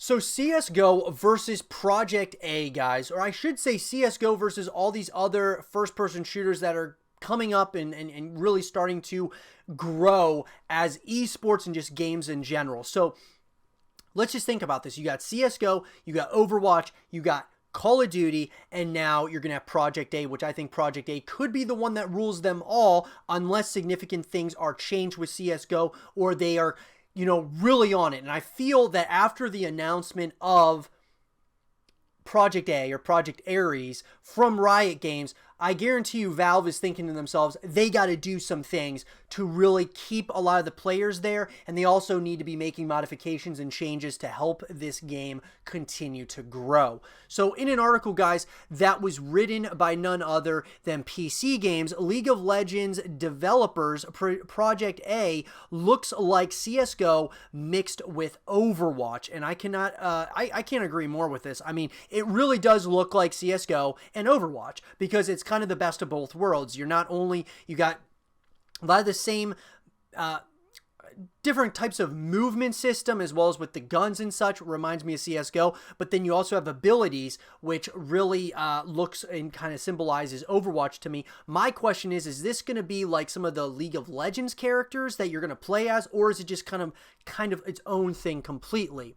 So CSGO versus Project A, guys, or I should say CSGO versus all these other first-person shooters that are coming up and really starting to grow as esports and just games in general. So let's just think about this. You got CSGO, you got Overwatch, you got Call of Duty, and now you're going to have Project A, which I think Project A could be the one that rules them all unless significant things are changed with CSGO or they are, really on it. And I feel that after the announcement of Project A or Project Ares from Riot Games, I guarantee you Valve is thinking to themselves, they got to do some things to really keep a lot of the players there, and they also need to be making modifications and changes to help this game continue to grow. So in an article, guys, that was written by none other than PC Games, League of Legends developers, Project A looks like CSGO mixed with Overwatch, and I can't agree more with this. I mean, it really does look like CSGO and Overwatch because it's kind of the best of both worlds. You got a lot of the same different types of movement system as well as with the guns and such. Reminds me of CSGO, but then you also have abilities which really looks and kind of symbolizes Overwatch to me. My question is this going to be like some of the League of Legends characters that you're going to play as, or is it just kind of its own thing completely?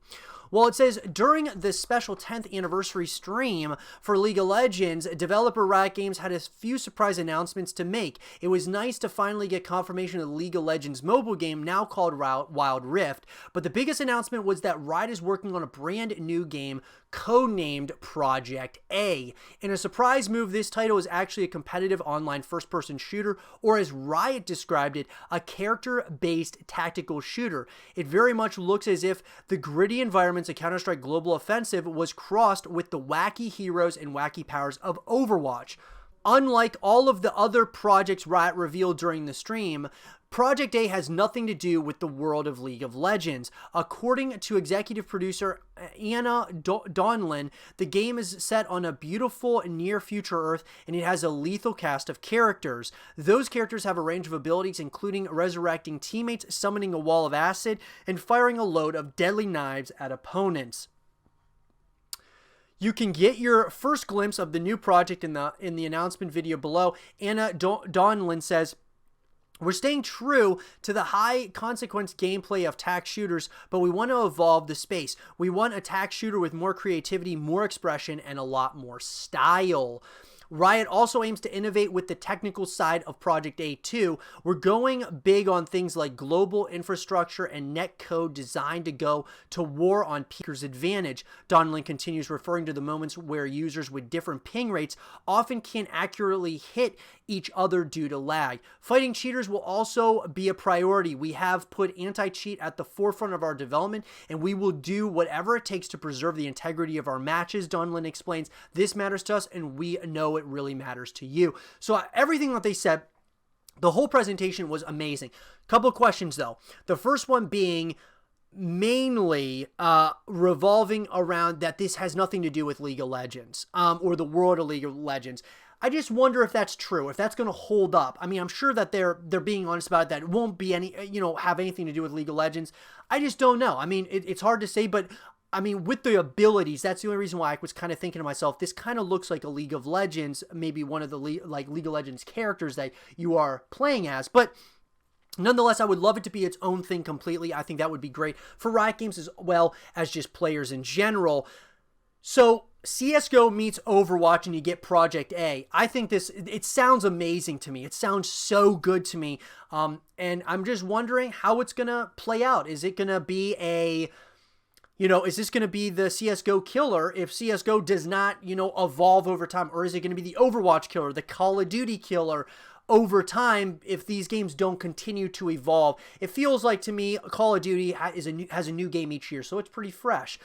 Well, it says, during the special 10th anniversary stream for League of Legends, developer Riot Games had a few surprise announcements to make. It was nice to finally get confirmation of the League of Legends mobile game, now called Wild Rift, but the biggest announcement was that Riot is working on a brand new game codenamed Project A. In a surprise move, this title is actually a competitive online first-person shooter, or as Riot described it, a character-based tactical shooter. It very much looks as if the gritty environments of Counter-Strike Global Offensive was crossed with the wacky heroes and wacky powers of Overwatch. Unlike all of the other projects Riot revealed during the stream, Project A has nothing to do with the world of League of Legends. According to executive producer Anna Donlin, the game is set on a beautiful near-future Earth, and it has a lethal cast of characters. Those characters have a range of abilities, including resurrecting teammates, summoning a wall of acid, and firing a load of deadly knives at opponents. You can get your first glimpse of the new project in the announcement video below. Anna Donlin says, "We're staying true to the high consequence gameplay of tac shooters, but we want to evolve the space. We want a tac shooter with more creativity, more expression, and a lot more style." Riot also aims to innovate with the technical side of Project A too. We're going big on things like global infrastructure and net code designed to go to war on peakers' advantage. Donlin continues, referring to the moments where users with different ping rates often can't accurately hit each other due to lag. Fighting cheaters will also be a priority. We have put anti-cheat at the forefront of our development, and we will do whatever it takes to preserve the integrity of our matches, Donlin explains. This matters to us, and we know it really matters to you. So everything that they said, the whole presentation was amazing. Couple of questions though. The first one being mainly revolving around that this has nothing to do with League of Legends or the world of League of Legends. I just wonder if that's true, if that's going to hold up. I mean, I'm sure that they're being honest about it, that it won't be have anything to do with League of Legends. I just don't know. I mean, it's hard to say, but I mean, with the abilities, that's the only reason why I was kind of thinking to myself, this kind of looks like a League of Legends, maybe one of the League of Legends characters that you are playing as. But nonetheless, I would love it to be its own thing completely. I think that would be great for Riot Games as well as just players in general. So CSGO meets Overwatch and you get Project A. I think it sounds amazing to me. It sounds so good to me. And I'm just wondering how it's going to play out. Is it going to be is this going to be the CSGO killer if CSGO does not, evolve over time? Or is it going to be the Overwatch killer, the Call of Duty killer over time if these games don't continue to evolve? It feels like to me Call of Duty has a new game each year, so it's pretty fresh.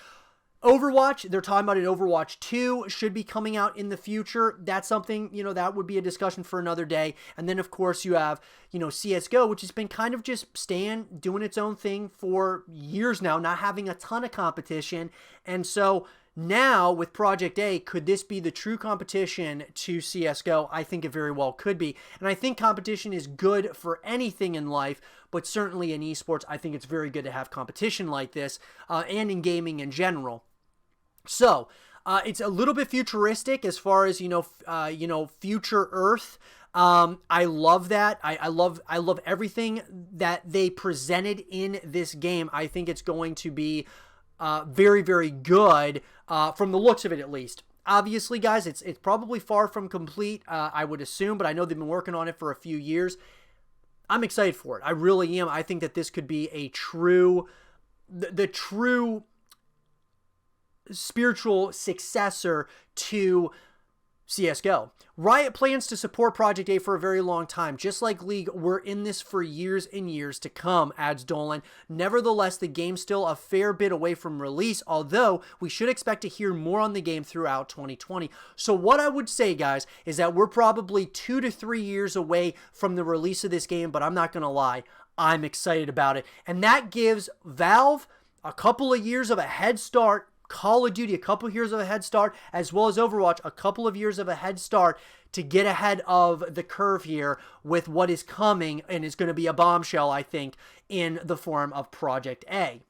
Overwatch, they're talking about it. Overwatch 2 should be coming out in the future. That's something, that would be a discussion for another day. And then, of course, you have, CSGO, which has been kind of just doing its own thing for years now, not having a ton of competition. And so, Now, with Project A, could this be the true competition to CSGO? I think it very well could be. And I think competition is good for anything in life, but certainly in esports, I think it's very good to have competition like this, and in gaming in general. So, it's a little bit futuristic as far as, future Earth. I love that. I love everything that they presented in this game. I think it's going to be very, very good from the looks of it, at least. Obviously, guys, it's probably far from complete, I would assume, but I know they've been working on it for a few years. I'm excited for it. I really am. I think that this could be a true, the true spiritual successor to CSGO. Riot plans to support Project A for a very long time. Just like League, we're in this for years and years to come, adds Dolan. Nevertheless, the game's still a fair bit away from release, although we should expect to hear more on the game throughout 2020. So what I would say, guys, is that we're probably 2 to 3 years away from the release of this game, but I'm not going to lie, I'm excited about it. And that gives Valve a couple of years of a head start, Call of Duty a couple of years of a head start, as well as Overwatch a couple of years of a head start to get ahead of the curve here with what is coming, and is going to be a bombshell, I think, in the form of Project A.